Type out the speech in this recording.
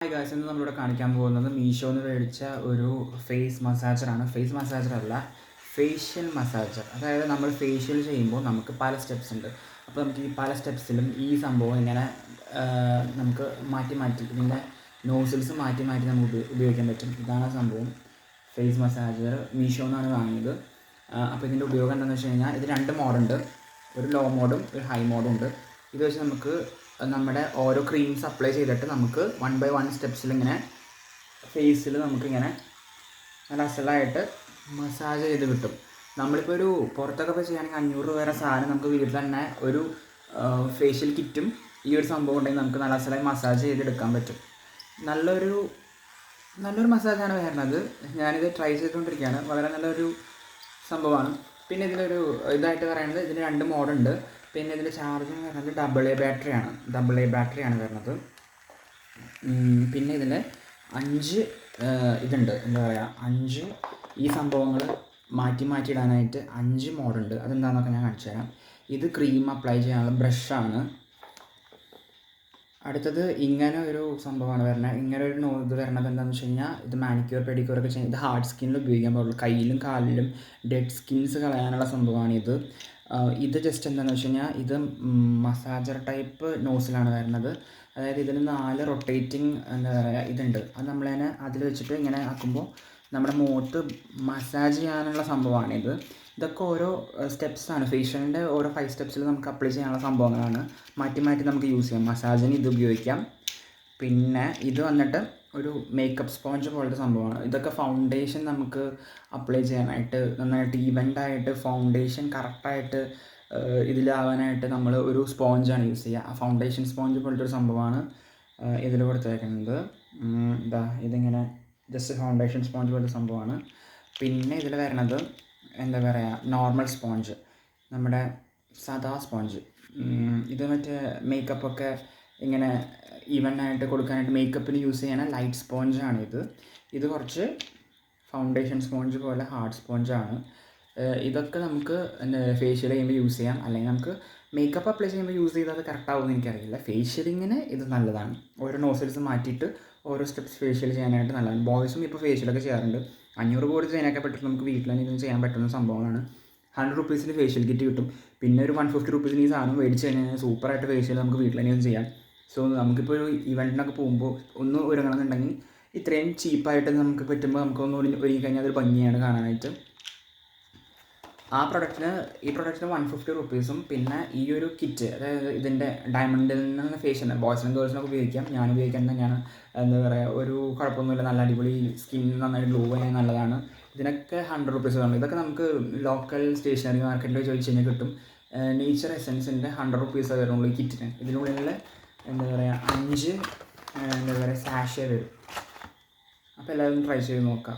Hi guys, ഇന്ന് നമ്മളിവിടെ കാണിക്കാൻ പോകുന്നത് മീഷോന്ന് മേടിച്ച ഒരു ഫേസ് മസാജറാണ്. ഫേസ് മസാജർ അല്ല, ഫേഷ്യൽ മസാജർ. അതായത് നമ്മൾ ഫേഷ്യൽ ചെയ്യുമ്പോൾ നമുക്ക് പല സ്റ്റെപ്സ് ഉണ്ട്. അപ്പോൾ നമുക്ക് ഈ പല സ്റ്റെപ്സിലും ഈ സംഭവം ഇങ്ങനെ നമുക്ക് മാറ്റി മാറ്റി ഇതിൻ്റെ നോസിൽസ് മാറ്റി മാറ്റി നമുക്ക് ഉപയോഗിക്കാൻ പറ്റും. ഇതാണ് സംഭവം. ഫേസ് മസാജർ മീഷോന്നാണ് വാങ്ങിയത്. അപ്പോൾ ഇതിൻ്റെ ഉപയോഗം എന്താണെന്ന് വെച്ച് കഴിഞ്ഞാൽ ഇത് രണ്ട് മോഡുണ്ട്. ഒരു ലോ മോഡും ഒരു ഹൈ മോഡും ഉണ്ട്. ഇത് വെച്ച് നമുക്ക് നമ്മുടെ ഓരോ ക്രീംസ് അപ്ലൈ ചെയ്തിട്ട് നമുക്ക് 1 by 1 സ്റ്റെപ്സിൽ ഇങ്ങനെ ഫേസിൽ നമുക്കിങ്ങനെ നല്ല അസലായിട്ട് മസാജ് ചെയ്ത് കിട്ടും. നമ്മളിപ്പോൾ ഒരു പുറത്തൊക്കെ പോയി ചെയ്യുകയാണെങ്കിൽ 500 രൂപ വരെ സാധനം നമുക്ക് വീട്ടിൽ തന്നെ ഒരു ഫേഷ്യൽ കിറ്റും ഈ ഒരു സംഭവം ഉണ്ടെങ്കിൽ നമുക്ക് നല്ല അസലായി മസാജ് ചെയ്തെടുക്കാൻ പറ്റും. നല്ലൊരു മസാജാണ് വരുന്നത്. ഞാനിത് ട്രൈ ചെയ്തുകൊണ്ടിരിക്കുകയാണ്. വളരെ നല്ലൊരു സംഭവമാണ്. പിന്നെ ഇതിലൊരു ഇതായിട്ട് പറയുന്നത് ഇതിന് 2 മോഡുണ്ട്. പിന്നെ ഇതിൻ്റെ ചാർജിങ് വരുന്നത് AA ബാറ്ററിയാണ് വരുന്നത്. പിന്നെ ഇതിൽ 5 ഇതുണ്ട്, എന്താ പറയുക, 5 ഈ സംഭവങ്ങൾ മാറ്റി ഇടാനായിട്ട് 5 മോഡുണ്ട്. അതെന്താണെന്നൊക്കെ ഞാൻ കാണിച്ചു തരാം. ഇത് ക്രീം അപ്ലൈ ചെയ്യാനുള്ള ബ്രഷാണ്. അടുത്തത് ഇങ്ങനെ ഒരു സംഭവമാണ് വരുന്നത്. ഇങ്ങനെ ഒരു ഇത് വരുന്നത് എന്താണെന്ന് വെച്ച് കഴിഞ്ഞാൽ ഇത് മാനിക്യൂർ പെഡിക്യൂർ ഒക്കെ ചെയ്യുന്നത് ഇത് ഹാർഡ് സ്കിന്നിൽ ഉപയോഗിക്കാൻ പാടുള്ളൂ. കയ്യിലും കാലിലും ഡെഡ് സ്കിൻസ് കളയാനുള്ള സംഭവമാണിത്. ഇത് ജസ്റ്റ് എന്താണെന്ന് വെച്ച് കഴിഞ്ഞാൽ ഇത് മസാജർ ടൈപ്പ് നോസിലാണ് വരുന്നത്. അതായത് ഇതിന് 4 റൊട്ടേറ്റിംഗ് എന്താ പറയുക ഇതുണ്ട്. അത് നമ്മൾ തന്നെ അതിൽ വെച്ചിട്ട് ഇങ്ങനെ ആക്കുമ്പോൾ നമ്മുടെ മുഖത്ത് മസാജ് ചെയ്യാനുള്ള സംഭവമാണിത്. ഇതൊക്കെ ഓരോ സ്റ്റെപ്സാണ്. ഫേഷ്യലിൻ്റെ ഓരോ 5 സ്റ്റെപ്സിൽ നമുക്ക് അപ്ലൈ ചെയ്യാനുള്ള സംഭവങ്ങളാണ്. മാറ്റി നമുക്ക് യൂസ് ചെയ്യാം. മസാജിന് ഇത് ഉപയോഗിക്കാം. പിന്നെ ഇത് വന്നിട്ട് ഒരു മേക്കപ്പ് സ്പോഞ്ച് പോലത്തെ സംഭവമാണ്. ഇതൊക്കെ ഫൗണ്ടേഷൻ നമുക്ക് അപ്ലൈ ചെയ്യാനായിട്ട് നന്നായിട്ട് ഈവൻ്റായിട്ട് ഫൗണ്ടേഷൻ കറക്റ്റായിട്ട് ഇതിലാവാനായിട്ട് നമ്മൾ ഒരു സ്പോഞ്ചാണ് യൂസ് ചെയ്യുക. ആ ഫൗണ്ടേഷൻ സ്പോഞ്ച് പോലത്തെ ഒരു സംഭവമാണ് ഇതിൽ കൊടുത്തേക്കുന്നത്. ഇതിങ്ങനെ ജസ്റ്റ് ഫൗണ്ടേഷൻ സ്പോഞ്ച് പോലത്തെ സംഭവമാണ്. പിന്നെ ഇതിൽ വരുന്നത് എന്താ പറയുക, നോർമൽ സ്പോഞ്ച്, നമ്മുടെ സാധാ സ്പോഞ്ച്. ഇത് മറ്റേ മേക്കപ്പൊക്കെ ഇങ്ങനെ ഈവനായിട്ട് കൊടുക്കാനായിട്ട് മേക്കപ്പിന് യൂസ് ചെയ്യുന്ന ലൈറ്റ് സ്പോഞ്ചാണ് ഇത് കുറച്ച് ഫൗണ്ടേഷൻ സ്പോഞ്ച് പോലെ ഹാർഡ് സ്പോഞ്ചാണ്. ഇതൊക്കെ നമുക്ക് ഫേഷ്യൽ ചെയ്യുമ്പോൾ യൂസ് ചെയ്യാം. അല്ലെങ്കിൽ നമുക്ക് മേക്കപ്പ് അപ്ലൈ ചെയ്യുമ്പോൾ യൂസ് ചെയ്താൽ അത് കറക്റ്റ് ആവുമെന്ന് എനിക്കറിയില്ല. ഫേഷ്യലിങ്ങിന് ഇത് നല്ലതാണ്. ഓരോ നോസിൽസ് മാറ്റിയിട്ട് ഓരോ സ്റ്റെപ്സ് ഫേഷ്യൽ ചെയ്യാനായിട്ട് നല്ലതാണ്. ബോയ്സും ഇപ്പോൾ ഫേഷ്യലൊക്കെ ചെയ്യാറുണ്ട്. 500 രൂപ കൊടുത്ത് ചെയ്യാനൊക്കെ പറ്റും. നമുക്ക് വീട്ടിൽ തന്നെ ഇതൊന്നും ചെയ്യാൻ പറ്റുന്ന സംഭവമാണ്. 100 രൂപീസിന് ഫേഷ്യൽ കിറ്റ് കിട്ടും. പിന്നെ ഒരു 150 രൂപീസിന് ഈ സാധനം മേടിച്ച് കഴിഞ്ഞാൽ സൂപ്പറായിട്ട് ഫേഷ്യൽ നമുക്ക് വീട്ടിൽ തന്നെ ചെയ്യാം. സോ നമുക്കിപ്പോൾ ഒരു ഇവൻറ്റിനൊക്കെ പോകുമ്പോൾ ഒന്ന് ഒരുങ്ങണമെന്നുണ്ടെങ്കിൽ ഇത്രയും ചീപ്പായിട്ട് നമുക്ക് പറ്റുമ്പോൾ നമുക്കൊന്ന് ഒരുങ്ങി കഴിഞ്ഞാൽ അതൊരു ഭംഗിയാണ് കാണാനായിട്ട്. ഈ പ്രൊഡക്റ്റിന് 150 രൂപീസും പിന്നെ ഈ ഒരു കിറ്റ്, അതായത് ഇതിൻ്റെ ഡയമണ്ടിൽ നിന്ന് ഫേഷ്യൽ ബോയ്സിനും ഗേൾസിനൊക്കെ ഉപയോഗിക്കാം. ഞാൻ ഉപയോഗിക്കാൻ തന്നെയാണ്. എന്താ പറയുക, ഒരു കുഴപ്പമൊന്നുമില്ല. നല്ല അടിപൊളി സ്കിൻ നന്നായിട്ട് ഗ്ലോ ചെയ്യാൻ നല്ലതാണ്. ഇതിനൊക്കെ 100 രൂപീസ് വേണം. ഇതൊക്കെ നമുക്ക് ലോക്കൽ സ്റ്റേഷനറി മാർക്കറ്റിൽ ചോദിച്ചു കഴിഞ്ഞാൽ കിട്ടും. നേച്ചർ എസൻസിൻ്റെ 100 രൂപീസ് വരുള്ളൂ ഈ കിറ്റിന്. ഇതിനുള്ളിൽ എന്താ പറയുക 5 സാഷേ വരും. അപ്പോൾ എല്ലാവരും ട്രൈ ചെയ്ത് നോക്കാം.